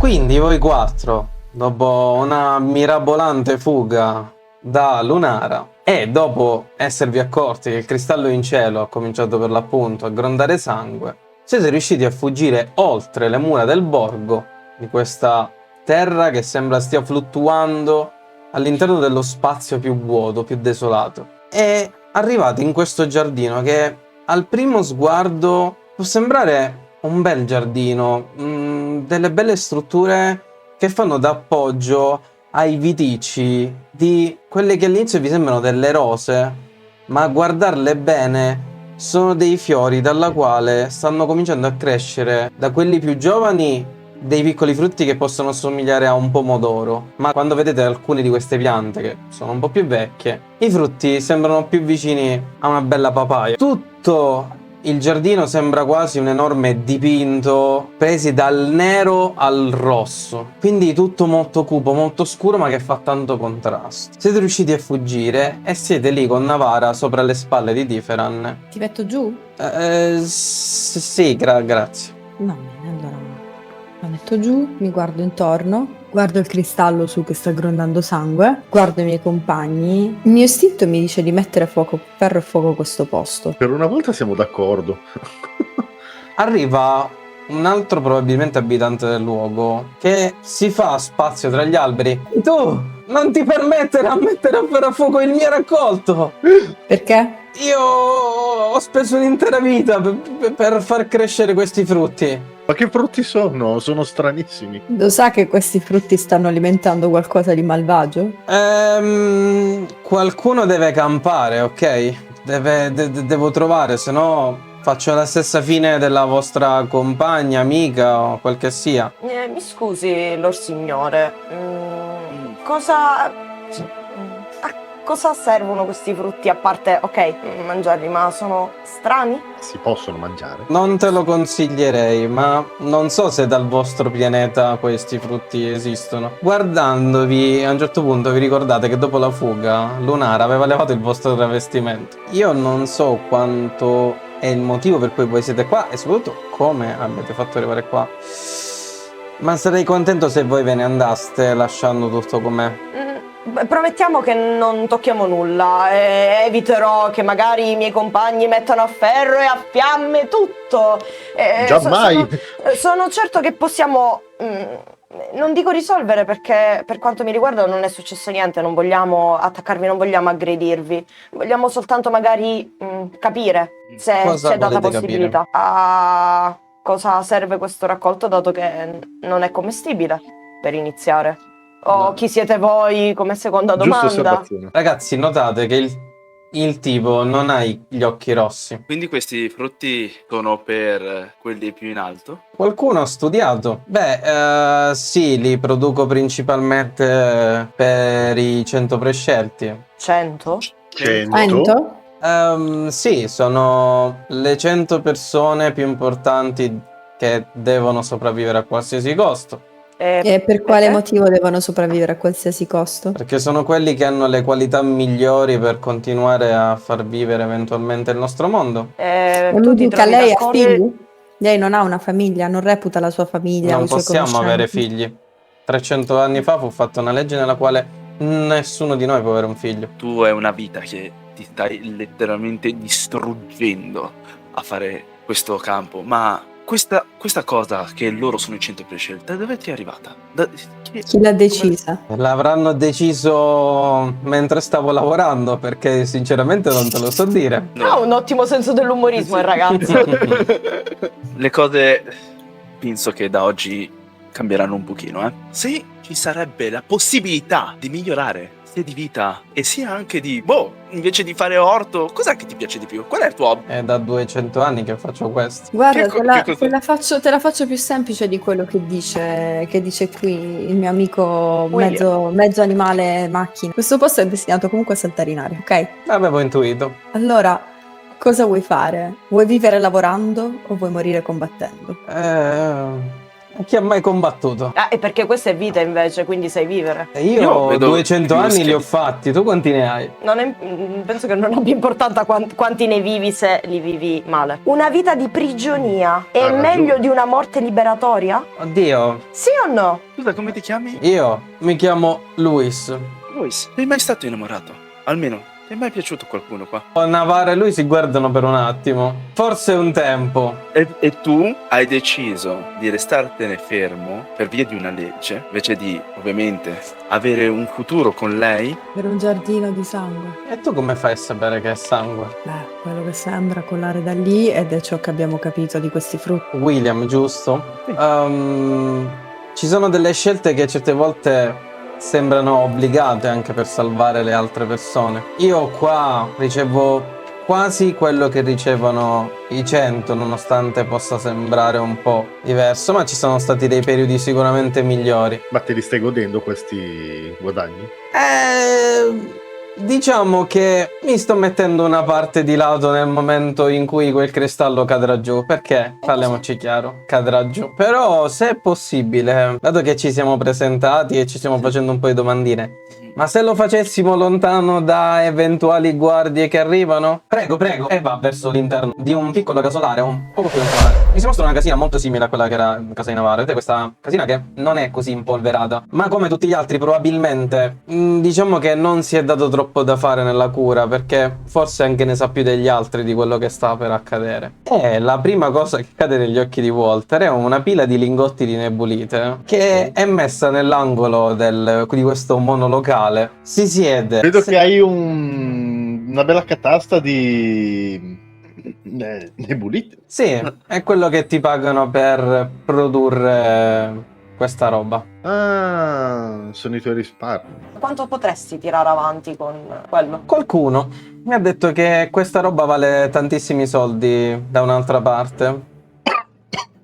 Quindi voi quattro, dopo una mirabolante fuga da Lunara e dopo esservi accorti che il cristallo in cielo ha cominciato per l'appunto a grondare sangue, siete riusciti a fuggire oltre le mura del borgo, di questa terra che sembra stia fluttuando all'interno dello spazio più vuoto, più desolato. E arrivate in questo giardino che al primo sguardo può sembrare un bel giardino, delle belle strutture che fanno da appoggio ai viticci di quelle che all'inizio vi sembrano delle rose, ma a guardarle bene sono dei fiori dalla quale stanno cominciando a crescere da quelli più giovani dei piccoli frutti che possono somigliare a un pomodoro, ma quando vedete alcune di queste piante che sono un po' più vecchie, i frutti sembrano più vicini a una bella papaya. Tutto il giardino sembra quasi un enorme dipinto presi dal nero al rosso, quindi tutto molto cupo, molto scuro, ma che fa tanto contrasto. Siete riusciti a fuggire e siete lì con Navara sopra le spalle di Differan. Ti metto giù? Sì, grazie. Va bene, allora la metto giù, mi guardo intorno, guardo il cristallo su che sta grondando sangue, guardo i miei compagni. Il mio istinto mi dice di mettere ferro e fuoco questo posto. Per una volta siamo d'accordo. Arriva un altro probabilmente abitante del luogo che si fa spazio tra gli alberi. Tu non ti permettere a mettere a ferro a fuoco il mio raccolto! Perché? Io ho speso un'intera vita per far crescere questi frutti. Ma che frutti sono? Sono stranissimi. Lo sa che questi frutti stanno alimentando qualcosa di malvagio? Qualcuno deve campare, ok? Devo trovare, se no faccio la stessa fine della vostra compagna, amica o quel che sia. Mi scusi, Lor Signore, cosa... A cosa servono questi frutti, a parte, ok, mangiarli, ma sono strani? Si possono mangiare? Non te lo consiglierei, ma non so se dal vostro pianeta questi frutti esistono. Guardandovi, a un certo punto vi ricordate che dopo la fuga, Lunara aveva levato il vostro travestimento. Io non so quanto è il motivo per cui voi siete qua e soprattutto come avete fatto arrivare qua. Ma sarei contento se voi ve ne andaste lasciando tutto com'è. Promettiamo che non tocchiamo nulla e eviterò che magari i miei compagni mettano a ferro e a fiamme tutto. Giammai! Sono certo che possiamo, non dico risolvere perché per quanto mi riguarda non è successo niente, non vogliamo attaccarvi, non vogliamo aggredirvi, vogliamo soltanto magari capire se Cosa c'è data volete possibilità. A cosa serve questo raccolto dato che non è commestibile per iniziare? O No. chi siete voi come seconda Giusta domanda? osservazione. Ragazzi, notate che il tipo non ha gli occhi rossi. Quindi questi frutti sono per quelli più in alto? Qualcuno ha studiato? Beh, sì, li produco principalmente per i 100 prescelti. 100? 100? Sì, sono le 100 persone più importanti che devono sopravvivere a qualsiasi costo. E per quale perché? motivo devono sopravvivere a qualsiasi costo? Perché sono quelli che hanno le qualità migliori per continuare a far vivere eventualmente il nostro mondo. E Tu mi ti dica, trovi lei ha d'accordo? figli? Lei non ha una famiglia, non reputa la sua famiglia o Non i suoi possiamo avere conoscenti? figli. 300 anni fa fu fatta una legge nella quale nessuno di noi può avere un figlio. Tu hai una vita che ti stai letteralmente distruggendo a fare questo campo, ma questa cosa che loro sono i 100 prescelti, da dove ti è arrivata? Chi l'ha decisa? L'avranno deciso mentre stavo lavorando, perché sinceramente non te lo so dire. Ha un ottimo senso dell'umorismo il ragazzo. Le cose penso che da oggi cambieranno un pochino, eh. Se ci sarebbe la possibilità di migliorare sia di vita e sia anche di, invece di fare orto, cos'è che ti piace di più? Qual è il tuo hobby? È da 200 anni che faccio questo. Guarda, Che cosa- te la faccio più semplice di quello che dice qui il mio amico William. mezzo animale macchina. Questo posto è destinato comunque a saltare in aria, ok? L'avevo intuito. Allora, cosa vuoi fare? Vuoi vivere lavorando o vuoi morire combattendo? Chi ha mai combattuto? Ah, e perché questa è vita invece, quindi sai vivere. E io Io vedo 200 più anni li ho schemi. fatti, tu quanti ne hai? Penso che non abbia importanza quanti ne vivi se li vivi male. Una vita di prigionia è Ha ragione. meglio di una morte liberatoria? Oddio, Sì o no? Scusa, come ti chiami? io mi chiamo Luis. Luis, sei mai stato innamorato? Almeno, ti è mai piaciuto qualcuno qua? Navarre e lui si guardano per un attimo. Forse un tempo. E tu hai deciso di restartene fermo per via di una legge, invece di, ovviamente, avere un futuro con lei? Per un giardino di sangue. E tu come fai a sapere che è sangue? Beh, quello che sembra colare da lì ed è ciò che abbiamo capito di questi frutti. William, giusto? Sì. Ci sono delle scelte che certe volte sembrano obbligate anche per salvare le altre persone. Io qua ricevo quasi quello che ricevono i 100, nonostante possa sembrare un po' diverso, ma ci sono stati dei periodi sicuramente migliori. Ma te li stai godendo questi guadagni? Diciamo che mi sto mettendo una parte di lato nel momento in cui quel cristallo cadrà giù, perché, parliamoci chiaro, cadrà giù. Però se è possibile, dato che ci siamo presentati e ci stiamo facendo un po' di domandine, ma se lo facessimo lontano da eventuali guardie che arrivano? Prego, prego. E va verso l'interno di un piccolo casolare, un poco più informale. Mi si mostra una casina molto simile a quella che era in casa di Navarro. Vedete questa casina che non è così impolverata, ma come tutti gli altri probabilmente, diciamo che non si è dato troppo da fare nella cura, perché forse anche ne sa più degli altri di quello che sta per accadere. E la prima cosa che cade negli occhi di Walter è una pila di lingotti di nebulite che è messa nell'angolo di questo monolocale. Si siede. Vedo che hai una bella catasta di nebulite. Sì, è quello che ti pagano per produrre questa roba. Ah, sono i tuoi risparmi. Quanto potresti tirare avanti con quello? Qualcuno mi ha detto che questa roba vale tantissimi soldi da un'altra parte.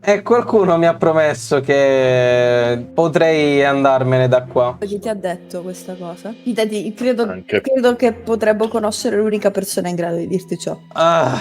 E qualcuno mi ha promesso che potrei andarmene da qua. Chi ti ha detto questa cosa? Fidati, credo Anche. che potremmo conoscere l'unica persona in grado di dirti ciò. Ah,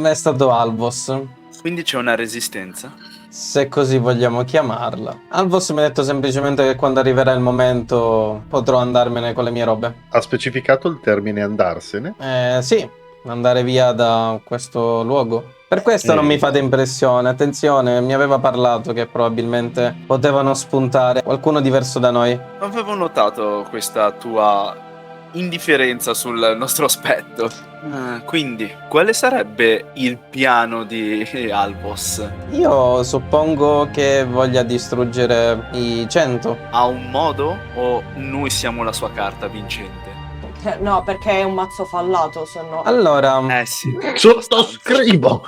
è stato Alvos, Quindi c'è una resistenza? se così vogliamo chiamarla. Alvos mi ha detto semplicemente che quando arriverà il momento potrò andarmene con le mie robe. Ha specificato il termine andarsene. Sì, andare via da questo luogo. Per questo non mi fate impressione. Attenzione, mi aveva parlato che probabilmente potevano spuntare qualcuno diverso da noi. Avevo notato questa tua indifferenza sul nostro aspetto. Quindi, quale sarebbe il piano di Alvos? Io suppongo che voglia distruggere i 100. Ha un modo o noi siamo la sua carta vincente? No, perché è un mazzo fallato, se no. Allora, Sì. Sottoscrivo!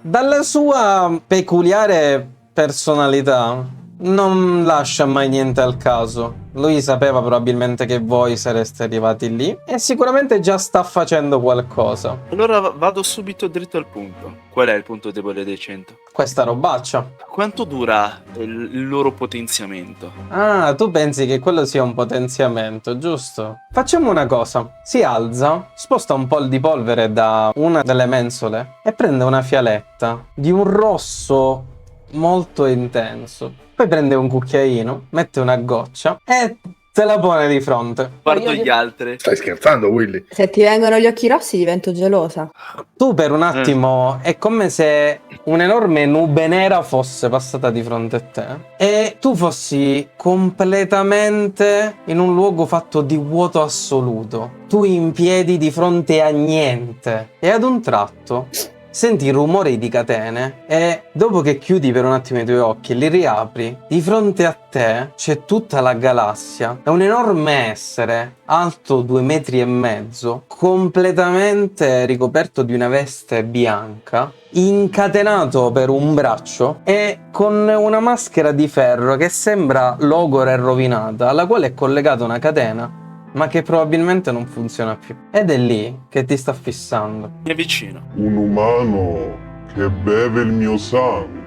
dalla sua peculiare personalità non lascia mai niente al caso. Lui sapeva probabilmente che voi sareste arrivati lì e sicuramente già sta facendo qualcosa. Allora vado subito dritto al punto. Qual è il punto debole dei 100? Questa robaccia. Quanto dura il loro potenziamento? Ah, tu pensi che quello sia un potenziamento, giusto? Facciamo una cosa. Si alza, sposta un po' di polvere da una delle mensole e prende una fialetta di un rosso molto intenso. Poi prende un cucchiaino, mette una goccia e te la pone di fronte. Guardo gli altri. Stai scherzando, Willy? Se ti vengono gli occhi rossi divento gelosa. Tu per un attimo è come se un'enorme nube nera fosse passata di fronte a te e tu fossi completamente in un luogo fatto di vuoto assoluto. Tu in piedi di fronte a niente e ad un tratto senti rumori di catene e dopo che chiudi per un attimo i tuoi occhi e li riapri, di fronte a te c'è tutta la galassia. È un enorme essere, alto 2,5 metri, completamente ricoperto di una veste bianca, incatenato per un braccio e con una maschera di ferro che sembra logora e rovinata, alla quale è collegata una catena ma che probabilmente non funziona più. Ed è lì che ti sta fissando. Mi avvicino. Un umano che beve il mio sangue.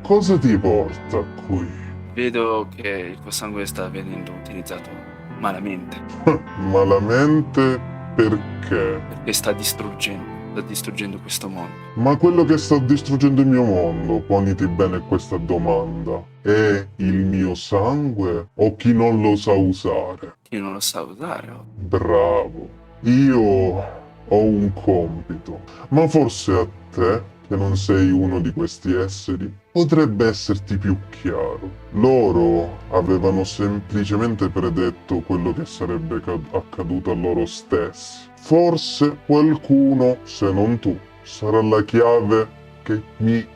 Cosa ti porta qui? Vedo che il tuo sangue sta venendo utilizzato malamente. Malamente perché? Perché sta distruggendo sta distruggendo questo mondo. Ma quello che sta distruggendo il mio mondo, poniti bene questa domanda, è il mio sangue o chi non lo sa usare? Chi non lo sa usare. Oh. Bravo, io ho un compito, ma forse a te, che non sei uno di questi esseri, potrebbe esserti più chiaro. Loro avevano semplicemente predetto quello che sarebbe accaduto a loro stessi. Forse qualcuno, se non tu, sarà la chiave che mi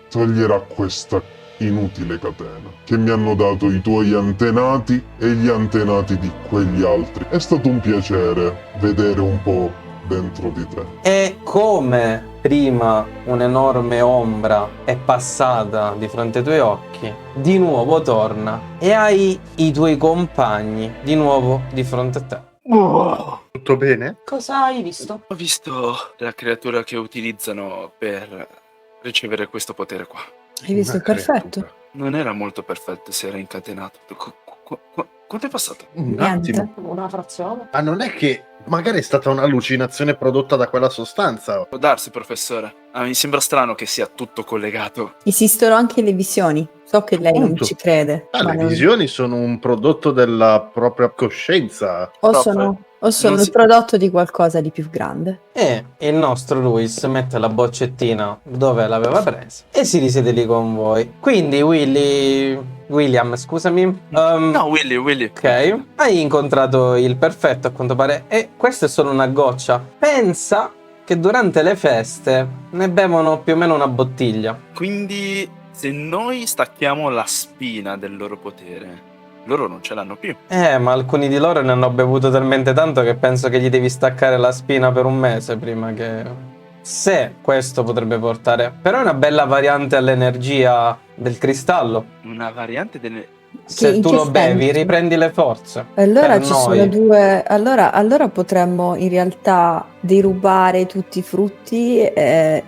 toglierà questa inutile catena che mi hanno dato i tuoi antenati e gli antenati di quegli altri. È stato un piacere vedere un po' dentro di te. E come prima un'enorme ombra è passata di fronte ai tuoi occhi, di nuovo torna e hai i tuoi compagni di nuovo di fronte a te. Tutto bene? Cosa hai visto? Ho visto la creatura che utilizzano per ricevere questo potere qua. Hai visto il Una perfetto? creatura. Non era molto perfetto, si era incatenato. Quanto è passato? Un Niente. attimo. Una frazione? Ma non è che magari è stata un'allucinazione prodotta da quella sostanza? Può darsi, professore. Mi sembra strano che sia tutto collegato. Esistono anche le visioni. So che lei non Appunto. ci crede. ma Le non- visioni sono un prodotto della propria coscienza. O Prof, sono non il si- prodotto di qualcosa di più grande. E il nostro Luis mette la boccettina dove l'aveva presa e si risiede lì con voi. Quindi William, scusami. No, Willy. Ok, hai incontrato il perfetto a quanto pare e questa è solo una goccia. Pensa che durante le feste ne bevono più o meno una bottiglia. Quindi, se noi stacchiamo la spina del loro potere, loro non ce l'hanno più. Ma alcuni di loro ne hanno bevuto talmente tanto che penso che gli devi staccare la spina per un mese prima che... Se questo potrebbe portare... Però è una bella variante all'energia del cristallo. Una variante delle... Se in tu che lo bevi, senso? riprendi le forze. Allora Per ci noi. sono due. Allora potremmo in realtà derubare tutti i frutti e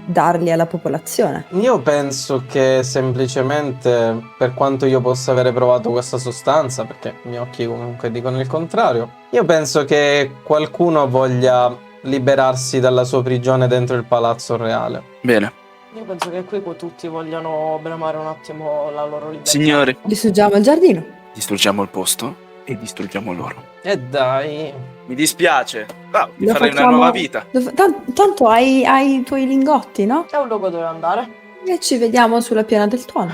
darli alla popolazione. Io penso che semplicemente, per quanto io possa avere provato questa sostanza, perché i miei occhi comunque dicono il contrario, io penso che qualcuno voglia liberarsi dalla sua prigione dentro il palazzo reale. Bene. Io penso che qui tutti vogliano bramare un attimo la loro libertà. Signori, Distruggiamo il giardino. distruggiamo il posto e distruggiamo loro. E dai, Mi dispiace. Vi Lo farei una facciamo- nuova vita. Tanto hai i tuoi lingotti, no? È un luogo dove andare. E ci vediamo sulla piana del tuono.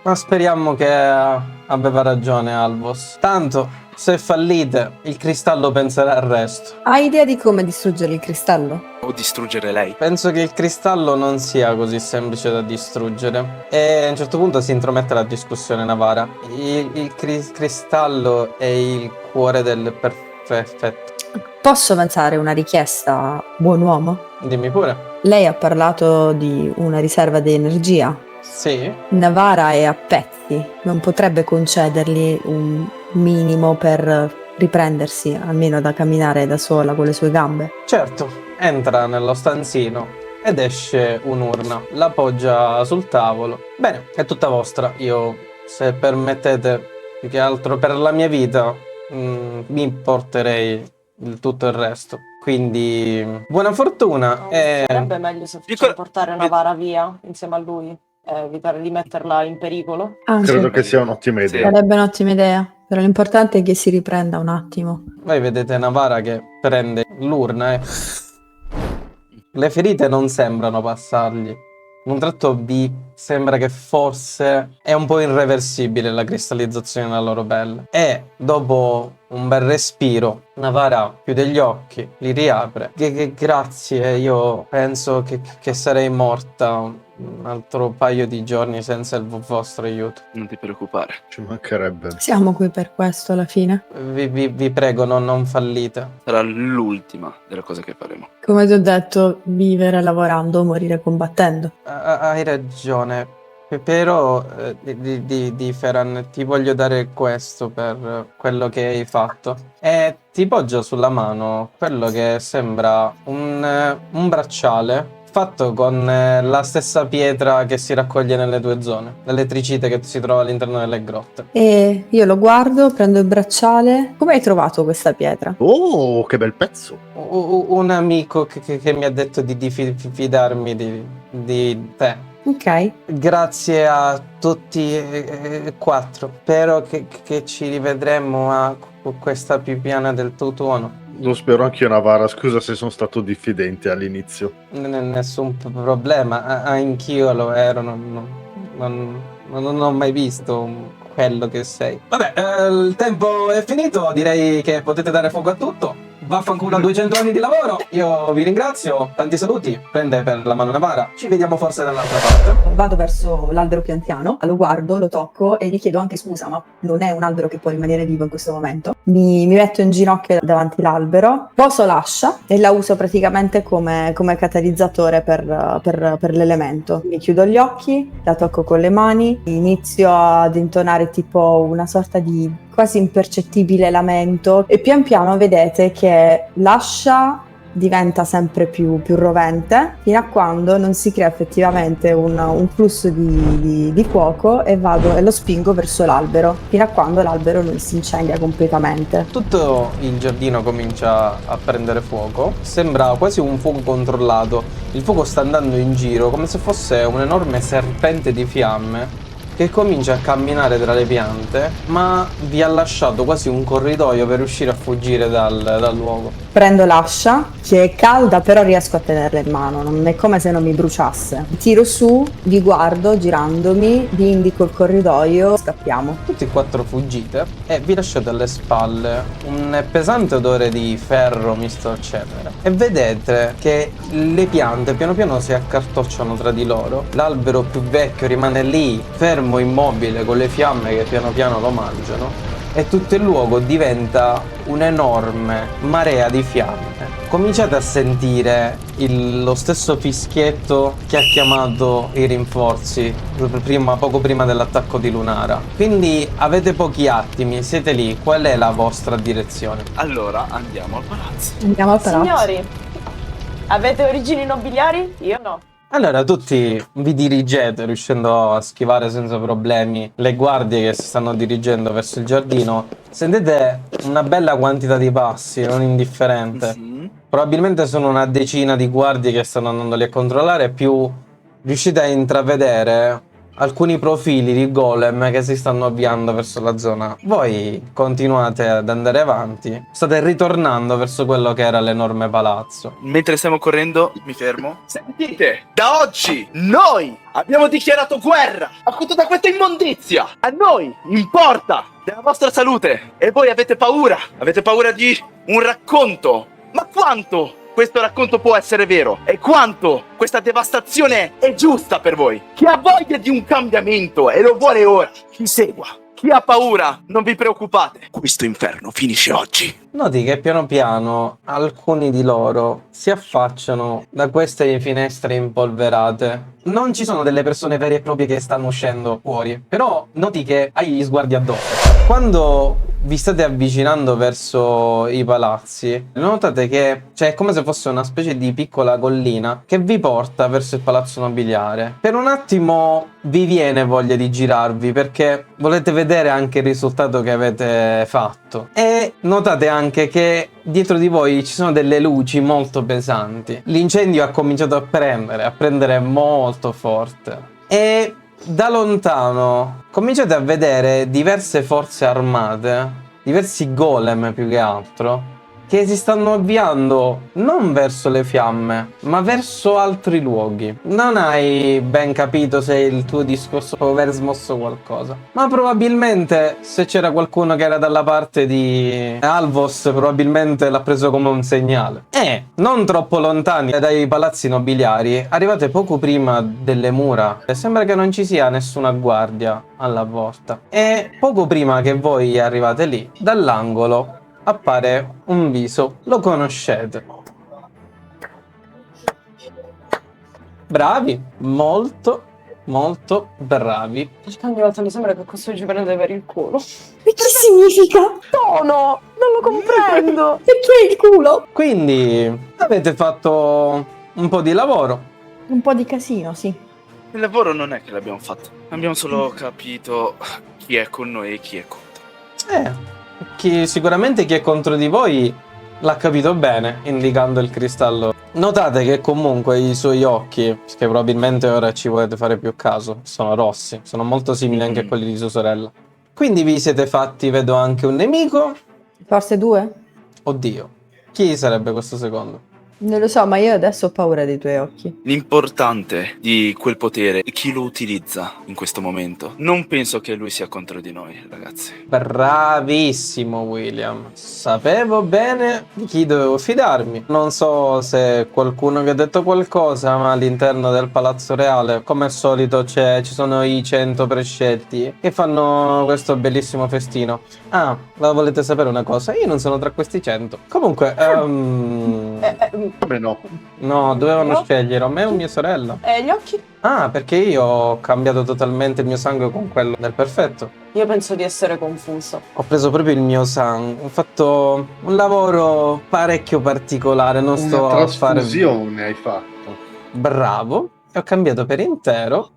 ma speriamo che aveva ragione Alvos. Tanto, se fallite, il cristallo penserà al resto. Hai idea di come distruggere il cristallo? O distruggere lei. Penso che il cristallo non sia così semplice da distruggere. E a un certo punto si intromette la discussione Navara. Il cristallo è il cuore del perfetto. Posso avanzare una richiesta, buon uomo? Dimmi pure. Lei ha parlato di una riserva di energia. Sì? Navara è a pezzi, non potrebbe concedergli un minimo per riprendersi, almeno da camminare da sola con le sue gambe. Certo. Entra nello stanzino ed esce un'urna. La poggia sul tavolo. Bene, è tutta vostra. Io, se permettete, più che altro per la mia vita, mi porterei tutto il resto. Quindi, buona fortuna. E... Sarebbe meglio se facciamo portare Navara via insieme a lui. Evitare di metterla in pericolo. Anche Credo che sia un'ottima Sì. idea. sarebbe un'ottima idea, però l'importante è che si riprenda un attimo. Voi vedete Navara che prende l'urna e... Le ferite non sembrano passargli. Un tratto vi sembra che forse è un po' irreversibile la cristallizzazione della loro pelle. E dopo un bel respiro, Navara chiude gli occhi, li riapre. Grazie, io penso che sarei morta un altro paio di giorni senza il vostro aiuto. Non ti preoccupare. Ci mancherebbe. Siamo qui per questo alla fine. Vi prego, non fallite. Sarà l'ultima delle cose che faremo. Come ti ho detto, vivere lavorando, morire combattendo. Hai ragione. Però di Ferran ti voglio dare questo per quello che hai fatto. E ti poggio sulla mano quello che sembra un bracciale fatto con la stessa pietra che si raccoglie nelle tue zone, l'elettricite che si trova all'interno delle grotte. E io lo guardo, prendo il bracciale. Come hai trovato questa pietra? Oh, che bel pezzo! Un amico che mi ha detto di fidarmi di te. Ok. Grazie a tutti e quattro. Spero che ci rivedremo a questa pipiana del tuono. Lo spero anch'io, Navara. Scusa se sono stato diffidente all'inizio. Nessun problema, anch'io lo ero, non ho mai visto quello che sei. Vabbè, il tempo è finito, direi che potete dare fuoco a tutto. Vaffanculo a 200 anni di lavoro. Io vi ringrazio, tanti saluti. Prende per la mano Navara. Ci vediamo forse dall'altra parte. Vado verso l'albero più anziano, lo guardo, lo tocco e gli chiedo anche scusa, ma non è un albero che può rimanere vivo in questo momento. Mi metto in ginocchio davanti all'albero, poso l'ascia e la uso praticamente come catalizzatore per l'elemento. Mi chiudo gli occhi, la tocco con le mani, inizio ad intonare tipo una sorta di quasi impercettibile lamento e pian piano vedete che l'ascia diventa sempre più rovente fino a quando non si crea effettivamente un flusso di fuoco e vado e lo spingo verso l'albero fino a quando l'albero non si incendia completamente. Tutto il giardino comincia a prendere fuoco, sembra quasi un fuoco controllato. Il fuoco sta andando in giro come se fosse un enorme serpente di fiamme che comincia a camminare tra le piante, ma vi ha lasciato quasi un corridoio per riuscire a fuggire dal luogo. Prendo l'ascia, che è calda, però riesco a tenerla in mano, non è come se non mi bruciasse. Tiro su, vi guardo girandomi, vi indico il corridoio, scappiamo. Tutti e quattro fuggite e vi lasciate alle spalle un pesante odore di ferro misto a cenere. E vedete che le piante piano piano si accartocciano tra di loro. L'albero più vecchio rimane lì, fermo, immobile, con le fiamme che piano piano lo mangiano. E tutto il luogo diventa un'enorme marea di fiamme. Cominciate a sentire lo stesso fischietto che ha chiamato i rinforzi poco prima dell'attacco di Lunara. Quindi avete pochi attimi, siete lì, qual è la vostra direzione? Allora andiamo al palazzo. Andiamo al palazzo. Signori, avete origini nobiliari? Io no. Allora tutti vi dirigete, riuscendo a schivare senza problemi le guardie che si stanno dirigendo verso il giardino. Sentite una bella quantità di passi, non indifferente. Probabilmente sono una decina di guardie che stanno andando lì a controllare, più riuscite a intravedere alcuni profili di golem che si stanno avviando verso la zona. Voi continuate ad andare avanti, state ritornando verso quello che era l'enorme palazzo. Mentre stiamo correndo, mi fermo. Sentite, da oggi noi abbiamo dichiarato guerra a tutta questa immondizia. A noi importa della vostra salute e voi avete paura. Avete paura di un racconto. Ma quanto questo racconto può essere vero? E quanto questa devastazione è giusta per voi? Chi ha voglia di un cambiamento e lo vuole ora, chi segua. Chi ha paura, non vi preoccupate. Questo inferno finisce oggi. Noti che piano piano alcuni di loro si affacciano da queste finestre impolverate. Non ci sono delle persone vere e proprie che stanno uscendo fuori, però noti che hai gli sguardi addosso. Quando vi state avvicinando verso i palazzi, notate che c'è come se fosse una specie di piccola collina che vi porta verso il palazzo nobiliare. Per un attimo vi viene voglia di girarvi perché volete vedere anche il risultato che avete fatto. E notate anche che dietro di voi ci sono delle luci molto pesanti. L'incendio ha cominciato a prendere molto forte. E da lontano cominciate a vedere diverse forze armate, diversi golem più che altro, che si stanno avviando non verso le fiamme, ma verso altri luoghi. Non hai ben capito se il tuo discorso può aver smosso qualcosa, ma probabilmente se c'era qualcuno che era dalla parte di Alvos, probabilmente l'ha preso come un segnale. E non troppo lontani dai palazzi nobiliari, arrivate poco prima delle mura e sembra che non ci sia nessuna guardia alla porta. E poco prima che voi arrivate lì, dall'angolo appare un viso. Lo conoscete. Bravi, molto bravi. Ogni volta mi sembra che questo ci prende per il culo. E che significa? Tono, non lo comprendo. Perché il culo? Quindi avete fatto un po' di lavoro. Un po' di casino, sì. Il lavoro non è che l'abbiamo fatto. Abbiamo solo capito chi è con noi e chi è contro. Sicuramente chi è contro di voi l'ha capito bene, indicando il cristallo. Notate che comunque i suoi occhi, che probabilmente ora ci volete fare più caso, sono rossi, sono molto simili anche a quelli di sua sorella. Quindi vi siete fatti, vedo, anche un nemico. Forse 2? Oddio, chi sarebbe questo secondo? Non lo so, ma io adesso ho paura dei tuoi occhi. L'importante di quel potere è chi lo utilizza in questo momento. Non penso che lui sia contro di noi, ragazzi. Bravissimo William, sapevo bene di chi dovevo fidarmi. Non so se qualcuno vi ha detto qualcosa, ma all'interno del Palazzo Reale, come al solito, ci sono i 100 prescelti che fanno questo bellissimo festino. Ah, la volete sapere una cosa? Io non sono tra questi 100. Comunque, Come no? no, dovevano No. scegliere o me o mia sorella. E gli occhi? Ah, perché io ho cambiato totalmente il mio sangue con quello del perfetto. Io penso di essere confuso. Ho preso proprio il mio sangue, ho fatto un lavoro parecchio particolare, non sto Una a fare trasfusione hai fatto. bravo e ho cambiato per intero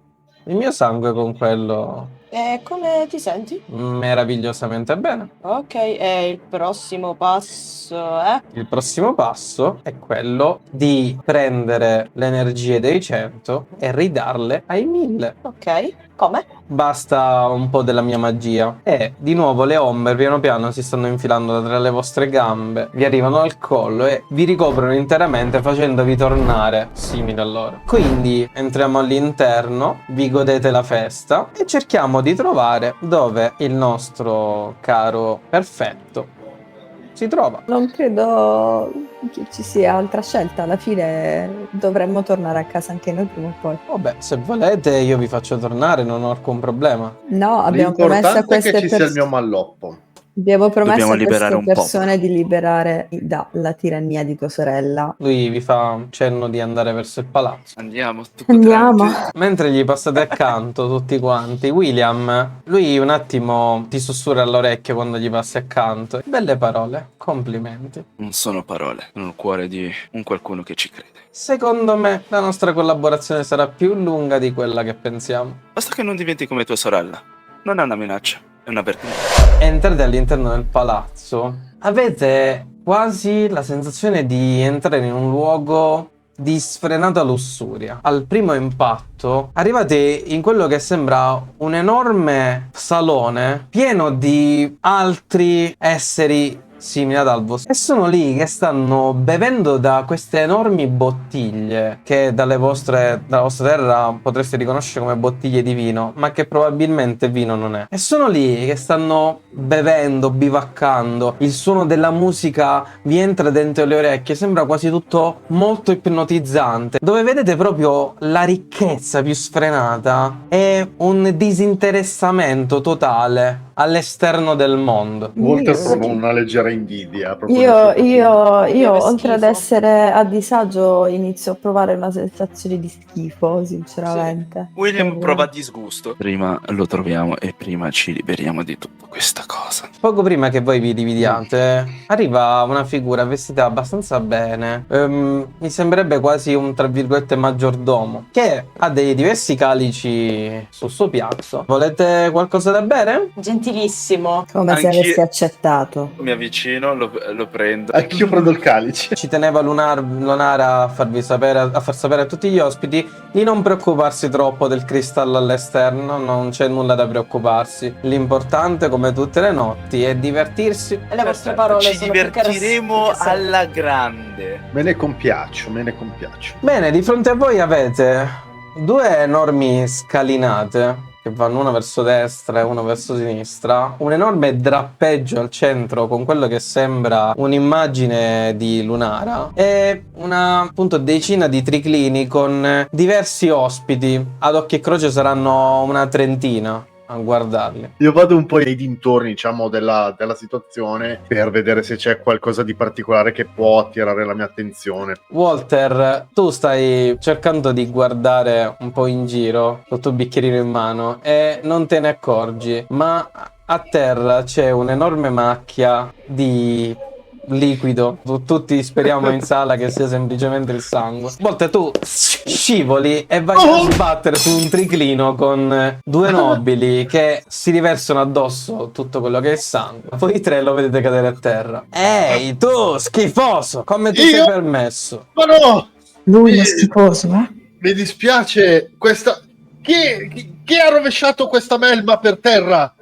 il mio sangue con quello E come ti senti? meravigliosamente bene. Ok, e il prossimo passo è? Il prossimo passo è quello di prendere le energie dei 100 e ridarle ai 1000. Ok, come? Basta un po' della mia magia. E di nuovo le ombre piano piano si stanno infilando tra le vostre gambe, vi arrivano al collo e vi ricoprono interamente facendovi tornare simili a loro. Quindi entriamo all'interno, vi godete la festa e cerchiamo di trovare dove il nostro caro perfetto si trova. Non credo che ci sia altra scelta. Alla fine dovremmo tornare a casa anche noi prima o poi. Vabbè, se volete io vi faccio tornare, non ho alcun problema. No, abbiamo promesso a L'importante è queste che ci sia il persone. mio malloppo. Abbiamo promesso Dobbiamo a liberare queste un persone di liberare dalla tirannia di tua sorella. Lui vi fa un cenno di andare verso il palazzo. Andiamo, tutto Andiamo. tranquillo. Mentre gli passate accanto tutti quanti, William, lui un attimo ti sussurra all'orecchio quando gli passi accanto. Belle parole, complimenti. Non sono parole, sono il cuore di un qualcuno che ci crede. Secondo me la nostra collaborazione sarà più lunga di quella che pensiamo. Basta che non diventi come tua sorella. Non è una minaccia, è una avvertimento. Entrate all'interno del palazzo, avete quasi la sensazione di entrare in un luogo di sfrenata lussuria. Al primo impatto arrivate in quello che sembra un enorme salone pieno di altri esseri simili ad Alvos e sono lì che stanno bevendo da queste enormi bottiglie che dalla vostra terra potreste riconoscere come bottiglie di vino, ma che probabilmente vino non è. E sono lì che stanno bevendo, bivaccando, il suono della musica vi entra dentro le orecchie, sembra quasi tutto molto ipnotizzante, dove vedete proprio la ricchezza più sfrenata e un disinteressamento totale all'esterno del mondo. Walter Io- prova una leggera invidia. proprio Io, nei suoi io, Deve io schifo. oltre ad essere a disagio, inizio a provare una sensazione di schifo, sinceramente. William Per- prova disgusto. Prima lo troviamo e prima ci liberiamo di tutta questa cosa. Poco prima che voi vi dividiate, arriva una figura vestita abbastanza bene. Mi sembrerebbe quasi un, tra virgolette, maggiordomo, che ha dei diversi calici sul suo piatto. Volete qualcosa da bere? Gentilissimo. Come se Anch'io- avessi accettato. Mi avvicino, lo prendo. Anch'io prendo il calice. Ci teneva Lunara a farvi sapere, a far sapere a tutti gli ospiti di non preoccuparsi troppo del cristallo all'esterno, non c'è nulla da preoccuparsi. L'importante, come tutte le notti, è divertirsi. E le vostre parole Ci sono più divertiremo che sempre. alla grande. Me ne compiaccio, me ne compiaccio. Bene, di fronte a voi avete due enormi scalinate che vanno una verso destra e una verso sinistra, un enorme drappeggio al centro con quello che sembra un'immagine di Lunara e una appunto decina di triclini con diversi ospiti. Ad occhio e croce saranno una trentina a guardarli. Io vado un po' nei dintorni, diciamo, della situazione per vedere se c'è qualcosa di particolare che può attirare la mia attenzione. Walter, tu stai cercando di guardare un po' in giro col tuo bicchierino in mano e non te ne accorgi, ma a terra c'è un'enorme macchia di liquido. Tutti speriamo in sala che sia semplicemente il sangue. A volte tu scivoli e vai a sbattere su un triclino con due nobili che si riversano addosso tutto quello che è sangue. Voi tre lo vedete cadere a terra. Ehi, tu schifoso, come ti sei permesso? Ma no! Lui è schifoso, eh? Mi dispiace, questa... Chi ha rovesciato questa melma per terra?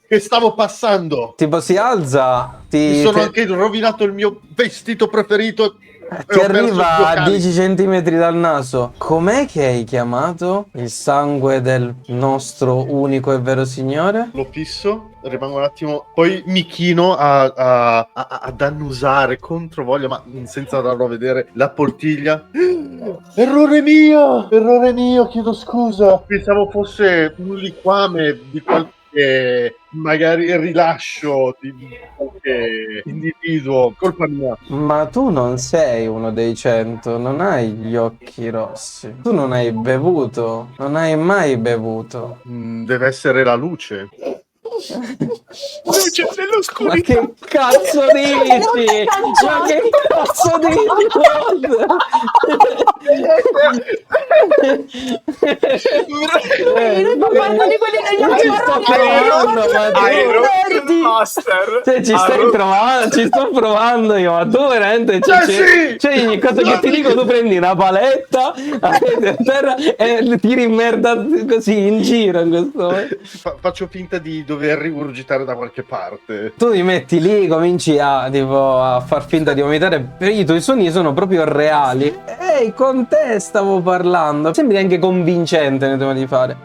Che stavo passando. Tipo si alza, Mi sono anche rovinato il mio vestito preferito. ti arriva a 10 centimetri dal naso. Com'è che hai chiamato il sangue del nostro unico e vero signore? Lo fisso, rimango un attimo, poi mi chino ad annusare contro voglia, ma senza darlo a vedere, la poltiglia. Errore mio, chiedo scusa. Pensavo fosse un liquame di qualche magari rilascio di qualche individuo, colpa mia. Ma tu non sei uno dei 100, non hai gli occhi rossi. Tu non hai bevuto, non hai mai bevuto. Deve essere la luce. Luce Ma nell'oscurità. che cazzo dici? Ma che cazzo dici? Ma guarda di quelli degli occhi Ci sto marroni, provando, ma Iron verdi. Master. Cioè, ci stai provando, ci sto provando io, ma tu veramente Sì! cioè, ogni cosa che ti dico tu prendi una paletta a terra e tiri merda così in giro in questo momento. Faccio finta di dover rigurgitare da qualche parte. Tu ti metti lì, cominci a tipo a far finta di vomitare, però i tuoi sogni sono proprio reali. Ehi, con te stavo parlando. Sembri anche convincente nei tuoi modi di fare.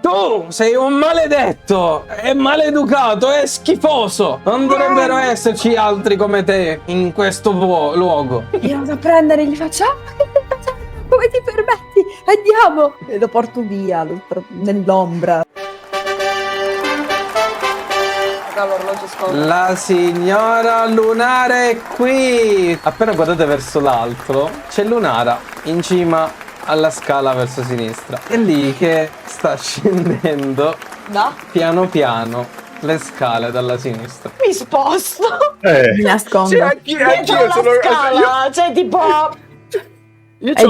Tu sei un maledetto, è maleducato, è schifoso. Non dovrebbero esserci altri come te in questo luogo. Io vado a prendere e gli faccio: "Ah, ma che stai facendo? Come ti permetti? Andiamo!" E lo porto via nell'ombra. L'orologio scorre. La signora Lunara è qui. Appena guardate verso l'alto, c'è Lunara in cima alla scala verso sinistra. È lì che sta scendendo Da? piano piano le scale dalla sinistra. Mi sposto. Mi nascondo. Sì, anch'io Dentro la sono... scala, cioè tipo... Io c'ho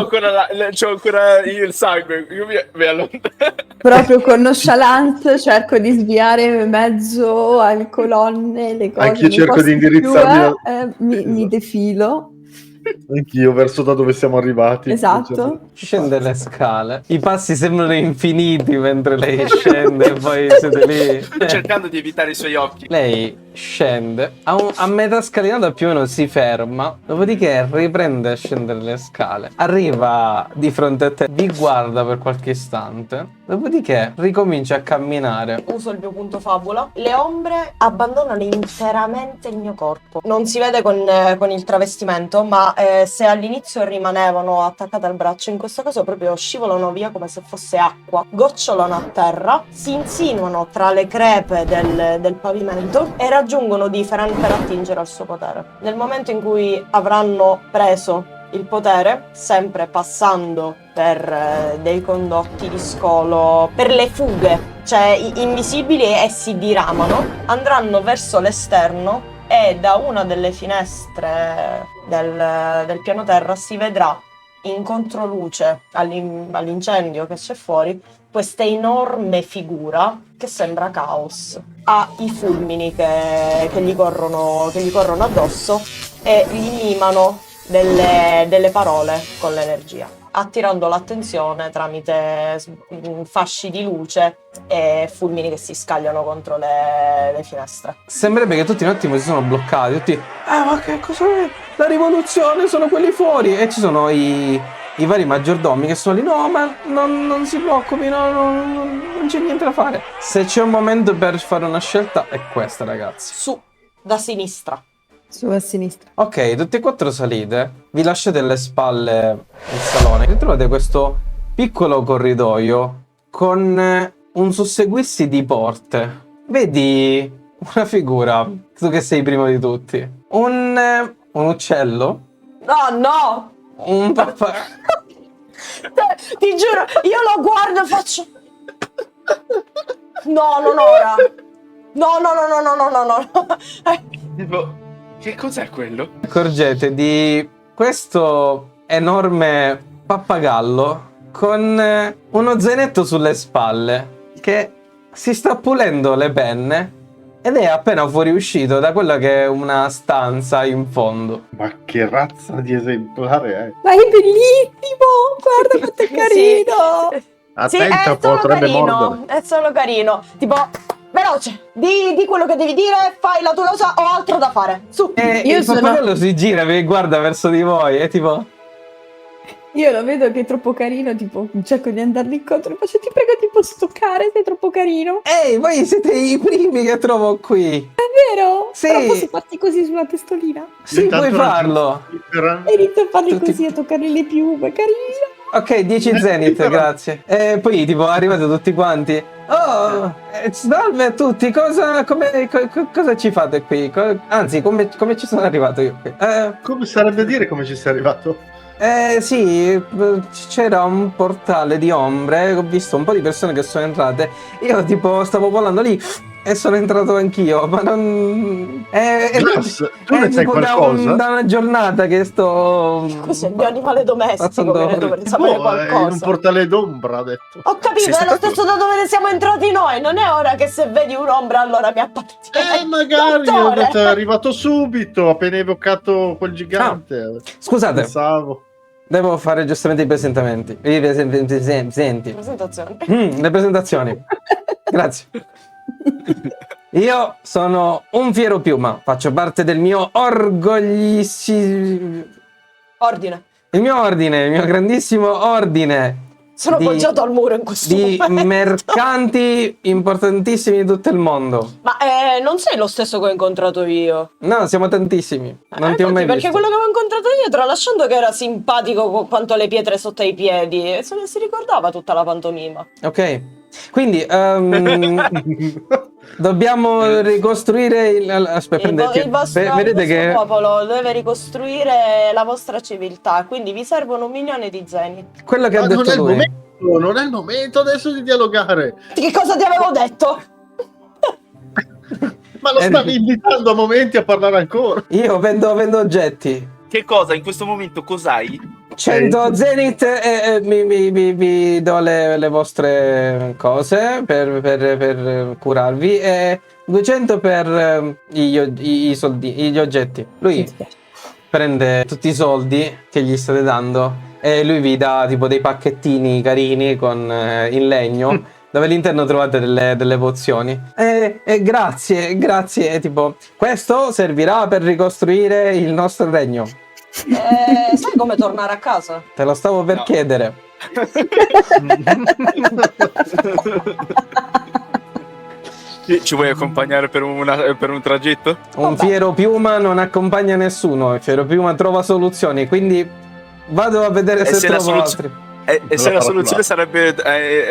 ancora il sangue, io mi allontano. Proprio con nonchalance cerco di sviare in mezzo alle colonne, le cose. Anch'io non cerco posso di indirizzarmi più, mi defilo. Anch'io verso da dove siamo arrivati. Esatto. Scende le scale. I passi sembrano infiniti mentre lei scende e poi siete lì. Cercando di evitare i suoi occhi. Lei scende, a metà scalinata più o meno si ferma, dopodiché riprende a scendere le scale, arriva di fronte a te, vi guarda per qualche istante, dopodiché ricomincia a camminare. Uso il mio punto fabula. Le ombre abbandonano interamente il mio corpo. Non si vede con il travestimento, ma se all'inizio rimanevano attaccate al braccio, in questo caso proprio scivolano via come se fosse acqua, gocciolano a terra, si insinuano tra le crepe del pavimento e raggiungono Differen per attingere al suo potere. Nel momento in cui avranno preso il potere, sempre passando per dei condotti di scolo, per le fughe, cioè invisibili, e si diramano, andranno verso l'esterno e da una delle finestre del piano terra si vedrà in controluce all'incendio che c'è fuori questa enorme figura che sembra Caos. Ha i fulmini che gli corrono addosso e gli mimano delle parole con l'energia, attirando l'attenzione tramite fasci di luce e fulmini che si scagliano contro le finestre. Sembrerebbe che tutti un attimo si sono bloccati, tutti, ma che cos'è? La rivoluzione, sono quelli fuori, e ci sono i vari maggiordomi che sono lì, no, ma non si preoccupi, non c'è niente da fare. Se c'è un momento per fare una scelta è questa, ragazzi. Su, da sinistra. Su a sinistra. Ok, tutti e quattro salite, vi lasciate alle spalle il salone e trovate questo piccolo corridoio con un susseguirsi di porte. Vedi una figura, tu che sei primo di tutti, un uccello, No, no! un papà. Ti giuro, io lo guardo e faccio... No, non ora. No. Tipo, Che cos'è quello? accorgete di questo enorme pappagallo con uno zainetto sulle spalle che si sta pulendo le penne ed è appena fuoriuscito da quella che è una stanza in fondo. Ma che razza di esemplare è? Ma è bellissimo! Guarda quanto è carino! Sì, Attenta, è solo potrebbe carino. mordere. È solo carino. Tipo, veloce, di quello che devi dire, fai la tua cosa, ho altro da fare. Su. E Io il sono- pappagallo si gira e guarda verso di voi e tipo... Io lo vedo che è troppo carino, tipo cerco di andargli incontro e faccio ti prego ti posso toccare, sei troppo carino. Ehi, voi siete i primi che trovo qui! Vero? Sì. Però posso farti così sulla testolina? Sì, puoi Intanto farlo! E inizio a farli Tutti- così, a toccargli le piume, carino. Ok, 10 zenith, però- grazie. E poi tipo arrivate tutti quanti. Oh, salve a tutti, cosa ci fate qui? Anzi, come ci sono arrivato io qui? Come sarebbe a dire come ci sei arrivato? Sì, c'era un portale di ombre, ho visto un po' di persone che sono entrate. Io tipo stavo volando lì e sono entrato anch'io, ma non... Gus, tu ne sai tipo qualcosa? da una giornata che sto... Cos'è il mio animale domestico Passando- che ne dovrei sapere Boh, è in un qualcosa? portale d'ombra, ha detto. Ho capito, Sei è lo stato- stesso da dove ne siamo entrati noi. Non è ora che se vedi un'ombra allora mi appartiene. Magari ho Dottore! detto, è arrivato subito, appena evocato quel gigante. Scusate, Pensavo. devo fare giustamente i presentamenti. Senti. Presentazione. Le presentazioni. Grazie. Io sono un fiero piuma, faccio parte del mio orgoglissimo... Ordine. Il mio ordine, il mio grandissimo ordine Sono di- appoggiato al muro in questo di momento. mercanti importantissimi di tutto il mondo. Ma non sei lo stesso che ho incontrato io. No, siamo tantissimi. Non ti ho Infatti, mai perché visto. quello che avevo incontrato io, tralasciando che era simpatico quanto le pietre sotto ai piedi, si ricordava tutta la pantomima. Ok. Quindi dobbiamo ricostruire aspetta, Il vostro vedete che popolo deve ricostruire la vostra civiltà, quindi vi servono 1 milione di zenith. quello che ha Ma non è detto il lui. momento, non è il momento adesso di dialogare. Che cosa ti avevo detto? Ma lo stavi invitando a momenti a parlare ancora. Io vendo oggetti. Che cosa? In questo momento cos'hai? 100 zenith e vi do le vostre cose per curarvi e 200 per i soldi, gli oggetti. Lui prende tutti i soldi che gli state dando e lui vi dà tipo dei pacchettini carini con in legno dove all'interno trovate delle pozioni. E grazie, e tipo questo servirà per ricostruire il nostro regno. Sai come tornare a casa? Te lo stavo per No. chiedere. Ci vuoi accompagnare per un tragitto? Un Vabbè. fiero piuma non accompagna nessuno. Il fiero piuma trova soluzioni. Quindi vado a vedere E se se la trovo soluzio- altri. E se la soluzione sarebbe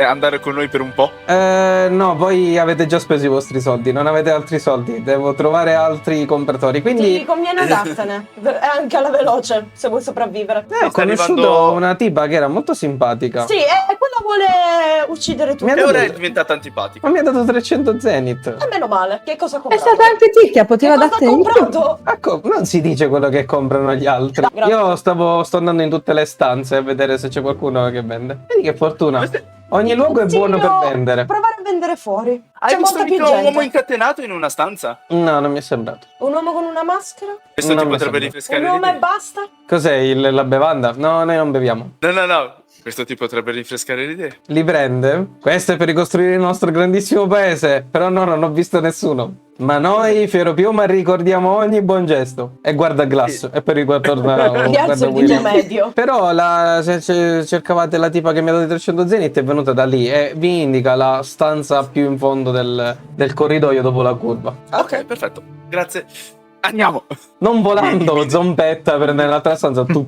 andare con noi per un po'? No, voi avete già speso i vostri soldi. Non avete altri soldi. Devo trovare altri compratori. Ti Quindi conviene andartene, e anche alla veloce, se vuoi sopravvivere. ho sta conosciuto arrivando- una tipa che era molto simpatica. Sì, e quella vuole uccidere tutti. Mi ha E ora è dato- diventata antipatica. Ma mi ha dato 300 zenith. E meno male. Che cosa ha È comprato? stata anche Ticchia, Che poteva cosa ha dartene di più. comprato? Ecco, non si dice quello che comprano gli altri. Grazie. Io sto andando in tutte le stanze a vedere se c'è qualcuno che vende. Vedi che fortuna. Ogni luogo è buono per Consiglio vendere. Provare a vendere fuori. Hai C'è visto molta più mica un uomo gente. incatenato in una stanza? No, non mi è sembrato. Un uomo con una maschera? Questo Non ti mi potrebbe sembra. rinfrescare Un le uomo e idee. basta? Cos'è la bevanda? No, noi non beviamo. No. Questo ti potrebbe rinfrescare le idee. Li prende? Questo è per ricostruire il nostro grandissimo paese. Però no, non ho visto nessuno. Ma noi, Fiero Piuma, ricordiamo ogni buon gesto. E guarda Glass. E poi torna. Gli alzo il dito medio. Però se cercavate la tipa che mi ha dato i 300 zenith è venuta da lì e vi indica la stanza più in fondo del corridoio dopo la curva. Ok, perfetto. Grazie. Andiamo. Non volando, zompetta per andare nell'altra stanza, tu.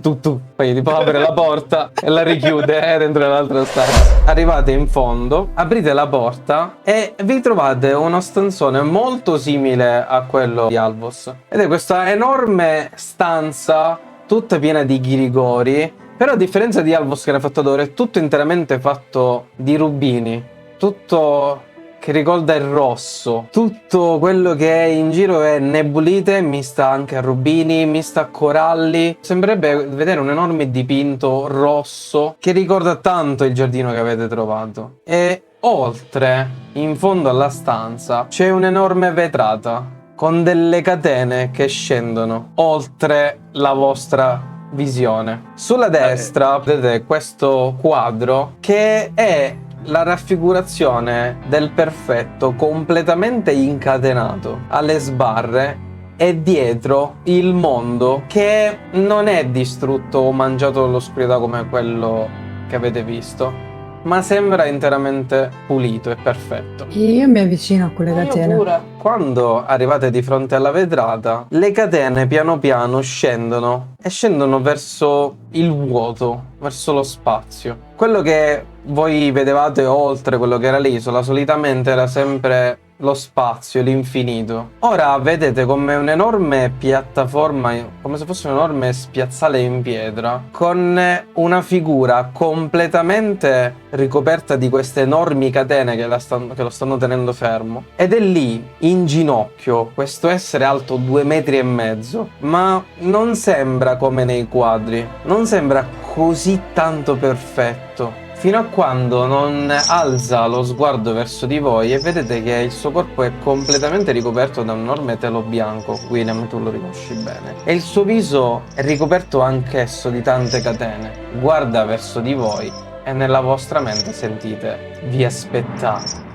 Poi tipo apre la porta e la richiude dentro l'altra stanza. Arrivate in fondo, aprite la porta e vi trovate uno stanzone molto simile a quello di Alvos. Ed è questa enorme stanza, tutta piena di ghirigori. Però a differenza di Alvos che era fatto d'oro, è tutto interamente fatto di rubini. Tutto che ricorda il rosso. Tutto quello che è in giro è nebulite, mista anche a rubini, mista a coralli. Sembrerebbe vedere un enorme dipinto rosso che ricorda tanto il giardino che avete trovato. E oltre, in fondo alla stanza, c'è un'enorme vetrata con delle catene che scendono oltre la vostra visione. Sulla destra vedete questo quadro che è la raffigurazione del perfetto completamente incatenato alle sbarre e dietro il mondo che non è distrutto o mangiato dall'oscurità come quello che avete visto, ma sembra interamente pulito e perfetto. Io mi avvicino a quelle catene. Io pure. Quando arrivate di fronte alla vetrata, le catene piano piano scendono e scendono verso il vuoto, verso lo spazio. Quello che voi vedevate oltre quello che era l'isola solitamente era sempre lo spazio, l'infinito. Ora vedete come un'enorme piattaforma, come se fosse un enorme spiazzale in pietra, con una figura completamente ricoperta di queste enormi catene che lo stanno tenendo fermo. Ed è lì, in ginocchio, questo essere alto 2,5 metri, ma non sembra come nei quadri, non sembra così tanto perfetto. Fino a quando non alza lo sguardo verso di voi e vedete che il suo corpo è completamente ricoperto da un enorme telo bianco. William, tu lo riconosci bene. E il suo viso è ricoperto anch'esso di tante catene. Guarda verso di voi e nella vostra mente sentite: vi aspettate.